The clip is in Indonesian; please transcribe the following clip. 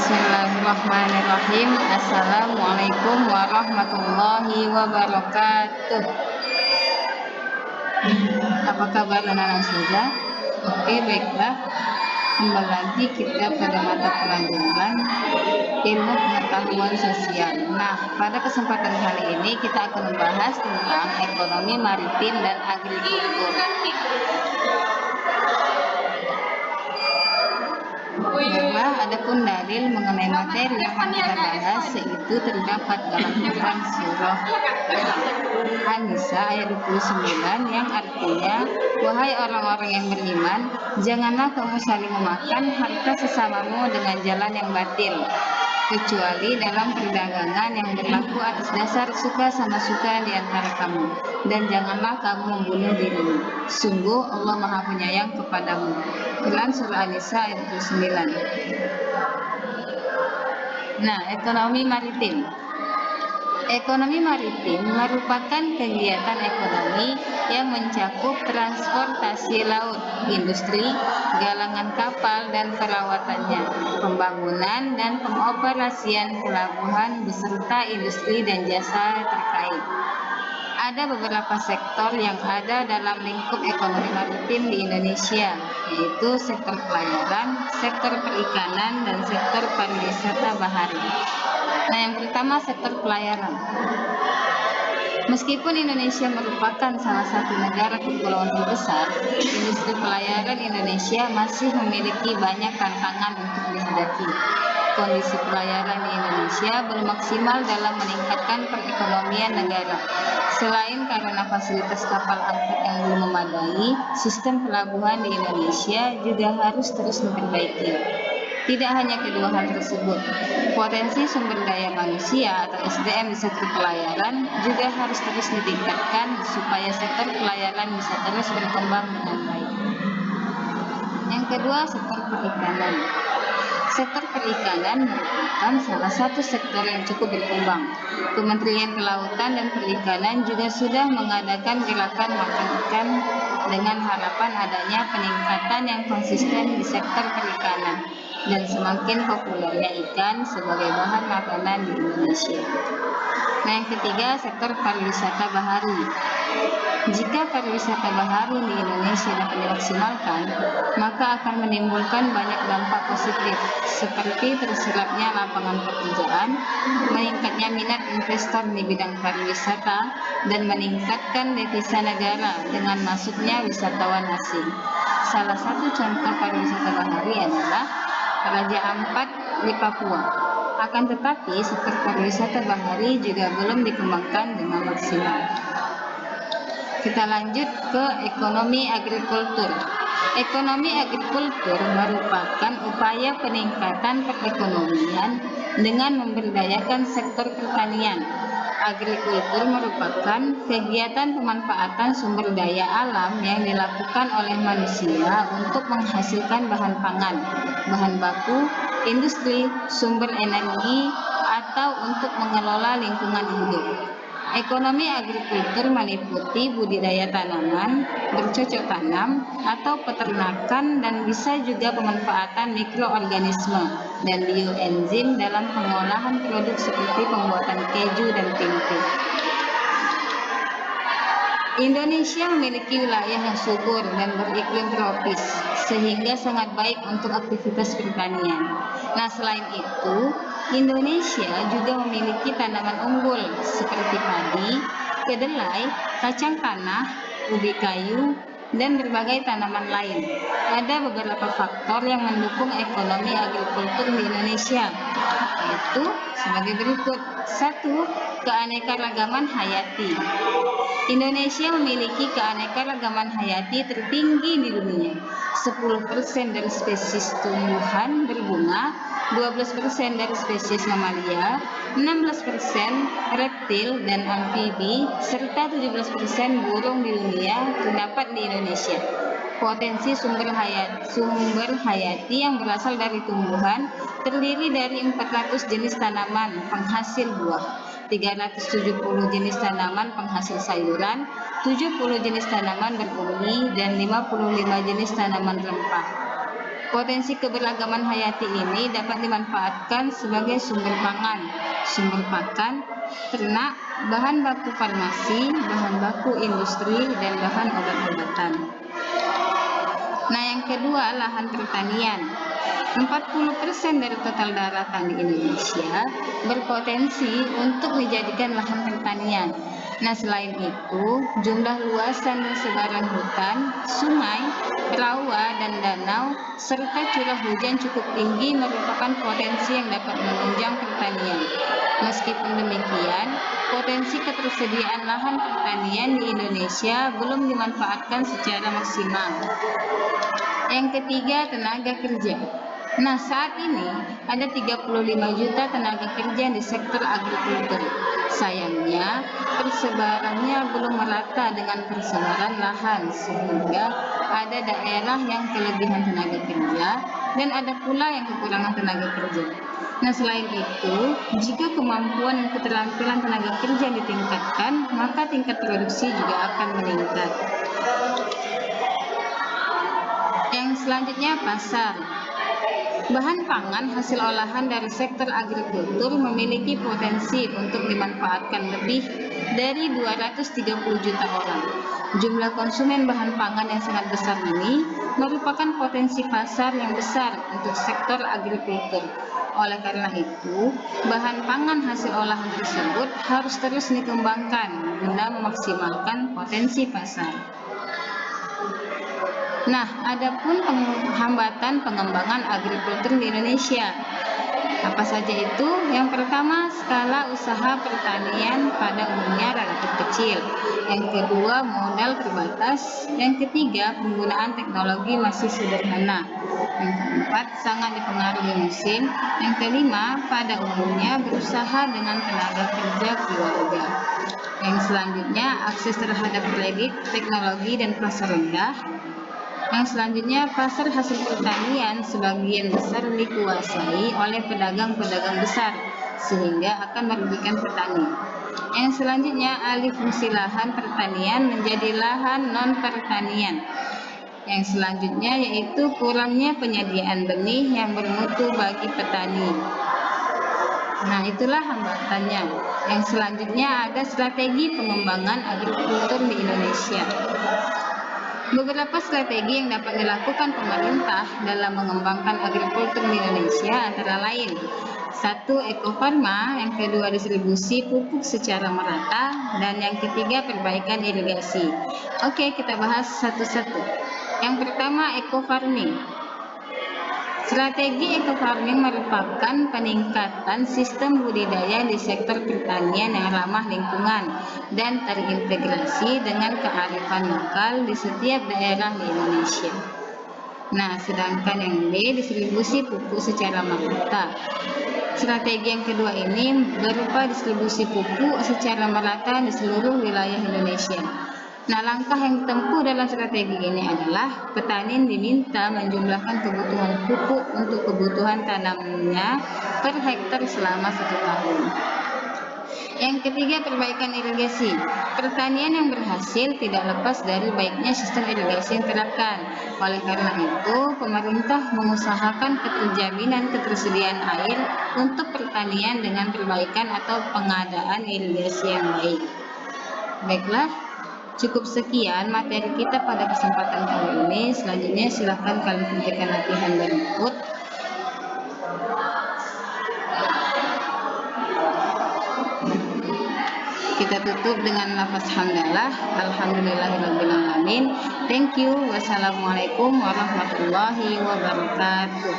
Bismillahirrahmanirrahim. Assalamualaikum warahmatullahi wabarakatuh. Apa kabar anak-anak saja? Oke, baiklah. Kembali lagi kita pada mata pelajaran ilmu pengetahuan sosial. Nah, pada kesempatan kali ini kita akan membahas tentang ekonomi maritim dan agrikultur. Baiklah, adapun dalil mengenai materi yang akan kita bahas yaitu terdapat dalam Quran surah An-Nisa ayat 29 yang artinya, wahai orang-orang yang beriman, janganlah kamu saling memakan harta sesamamu dengan jalan yang batil, kecuali dalam perdagangan yang berlaku atas dasar suka sama suka di antara kamu, dan janganlah kamu membunuh dirimu. Sungguh Allah Maha Penyayang kepadamu. Quran surah An-Nisa ayat 29. Nah, ekonomi maritim. Ekonomi maritim merupakan kegiatan ekonomi yang mencakup transportasi laut, industri, galangan kapal dan perawatannya, pembangunan dan pengoperasian pelabuhan beserta industri dan jasa terkait. Ada beberapa sektor yang ada dalam lingkup ekonomi maritim di Indonesia, yaitu sektor pelayaran, sektor perikanan, dan sektor pariwisata bahari. Nah, yang pertama sektor pelayaran. Meskipun Indonesia merupakan salah satu negara kepulauan terbesar, industri pelayaran Indonesia masih memiliki banyak tantangan untuk dihadapi. Kondisi pelayaran di Indonesia belum maksimal dalam meningkatkan perekonomian negara. Selain karena fasilitas kapal angkut yang belum memadai, sistem pelabuhan di Indonesia juga harus terus diperbaiki. Tidak hanya kedua hal tersebut, potensi sumber daya manusia atau SDM di sektor pelayaran juga harus terus ditingkatkan supaya sektor pelayaran bisa terus berkembang dengan baik. Yang kedua, sektor perikanan. Sektor perikanan merupakan salah satu sektor yang cukup berkembang. Kementerian Kelautan dan Perikanan juga sudah mengadakan gerakan makan ikan dengan harapan adanya peningkatan yang konsisten di sektor perikanan dan semakin populernya ikan sebagai bahan makanan di Indonesia. Nah, yang ketiga, sektor pariwisata bahari. Jika pariwisata bahari di Indonesia dapat dimaksimalkan, maka akan menimbulkan banyak dampak positif, seperti terserapnya lapangan pekerjaan, meningkatnya minat investor di bidang pariwisata, dan meningkatkan devisa negara dengan masuknya wisatawan asing. Salah satu contoh pariwisata bahari adalah Raja Ampat di Papua. Akan tetapi, sektor pariwisata bahari juga belum dikembangkan dengan maksimal. Kita lanjut ke ekonomi agrikultur. Ekonomi agrikultur merupakan upaya peningkatan perekonomian dengan memberdayakan sektor pertanian. Agrikultur merupakan kegiatan pemanfaatan sumber daya alam yang dilakukan oleh manusia untuk menghasilkan bahan pangan, bahan baku, industri, sumber energi, atau untuk mengelola lingkungan hidup. Ekonomi agrikultur meliputi budidaya tanaman, bercocok tanam, atau peternakan, dan bisa juga pemanfaatan mikroorganisme dan bioenzim dalam pengolahan produk seperti pembuatan keju dan tempe. Indonesia memiliki wilayah yang subur dan beriklim tropis, sehingga sangat baik untuk aktivitas pertanian. Nah, selain itu, Indonesia juga memiliki tanaman unggul seperti padi, kedelai, kacang tanah, ubi kayu, dan berbagai tanaman lain. Ada beberapa faktor yang mendukung ekonomi agrikultur di Indonesia, yaitu sebagai berikut. 1. Keanekaragaman hayati. Indonesia memiliki keanekaragaman hayati tertinggi di dunia. 10% dari spesies tumbuhan berbunga, 12% dari spesies mamalia, 16% reptil dan amfibi, serta 17% burung di dunia terdapat di Indonesia. Potensi sumber hayati yang berasal dari tumbuhan terdiri dari 400 jenis tanaman penghasil buah, 370 jenis tanaman penghasil sayuran, 70 jenis tanaman berumbi, dan 55 jenis tanaman rempah. Potensi keberagaman hayati ini dapat dimanfaatkan sebagai sumber pangan, sumber pakan, ternak, bahan baku farmasi, bahan baku industri, dan bahan obat-obatan. Nah, yang kedua, lahan pertanian. 40% dari total daratan di Indonesia berpotensi untuk dijadikan lahan pertanian. Nah, selain itu, jumlah luasan dan sebaran hutan, sungai, rawa, dan danau, serta curah hujan cukup tinggi merupakan potensi yang dapat menunjang pertanian. Meskipun demikian, potensi ketersediaan lahan pertanian di Indonesia belum dimanfaatkan secara maksimal. Yang ketiga, tenaga kerja. Nah, saat ini ada 35 juta tenaga kerja di sektor agrikultur. Sayangnya, persebarannya belum merata dengan persebaran lahan, sehingga ada daerah yang kelebihan tenaga kerja dan ada pula yang kekurangan tenaga kerja. Nah, selain itu, jika kemampuan dan keterampilan tenaga kerja ditingkatkan, maka tingkat produksi juga akan meningkat. Yang selanjutnya, pasar. Bahan pangan hasil olahan dari sektor agrikultur memiliki potensi untuk dimanfaatkan lebih dari 230 juta orang. Jumlah konsumen bahan pangan yang sangat besar ini merupakan potensi pasar yang besar untuk sektor agrikultur. Oleh karena itu, bahan pangan hasil olahan tersebut harus terus dikembangkan guna memaksimalkan potensi pasar. Nah, adapun hambatan pengembangan agrikultur di Indonesia. Apa saja itu? Yang pertama, skala usaha pertanian pada umumnya relatif kecil. Yang kedua, modal terbatas. Yang ketiga, penggunaan teknologi masih sederhana. Yang keempat, sangat dipengaruhi musim. Yang kelima, pada umumnya berusaha dengan tenaga kerja keluarga. Yang selanjutnya, akses terhadap kredit, teknologi, dan pasar rendah. Yang selanjutnya, pasar hasil pertanian sebagian besar dikuasai oleh pedagang-pedagang besar, sehingga akan merugikan petani. Yang selanjutnya, alih fungsi lahan pertanian menjadi lahan non-pertanian. Yang selanjutnya yaitu kurangnya penyediaan benih yang bermutu bagi petani. Nah, itulah hambatannya. Yang selanjutnya ada strategi pengembangan agrikultur di Indonesia. Beberapa strategi yang dapat dilakukan pemerintah dalam mengembangkan agrikultur di Indonesia antara lain: 1. Ekofarma, yang kedua distribusi pupuk secara merata, dan yang ketiga perbaikan irigasi. Oke, kita bahas satu-satu. Yang pertama, ekofarming. Strategi ekofarming merupakan peningkatan sistem budidaya di sektor pertanian yang ramah lingkungan dan terintegrasi dengan kearifan lokal di setiap daerah di Indonesia. Nah, sedangkan yang B, distribusi pupuk secara merata. Strategi yang kedua ini berupa distribusi pupuk secara merata di seluruh wilayah Indonesia. Nah, langkah yang ditempuh dalam strategi ini adalah petani diminta menjumlahkan kebutuhan pupuk untuk kebutuhan tanamnya per hektar selama 1 tahun. Yang ketiga, perbaikan irigasi. Pertanian yang berhasil tidak lepas dari baiknya sistem irigasi yang diterapkan. Oleh karena itu, pemerintah mengusahakan keterjaminan ketersediaan air untuk pertanian dengan perbaikan atau pengadaan irigasi yang baik. Baiklah, cukup sekian materi kita pada kesempatan kali ini. Selanjutnya silakan kalian kerjakan latihan berikut. Kita tutup dengan lafaz hamdalah. Alhamdulillahirabbil alamin. Thank you. Wassalamualaikum warahmatullahi wabarakatuh.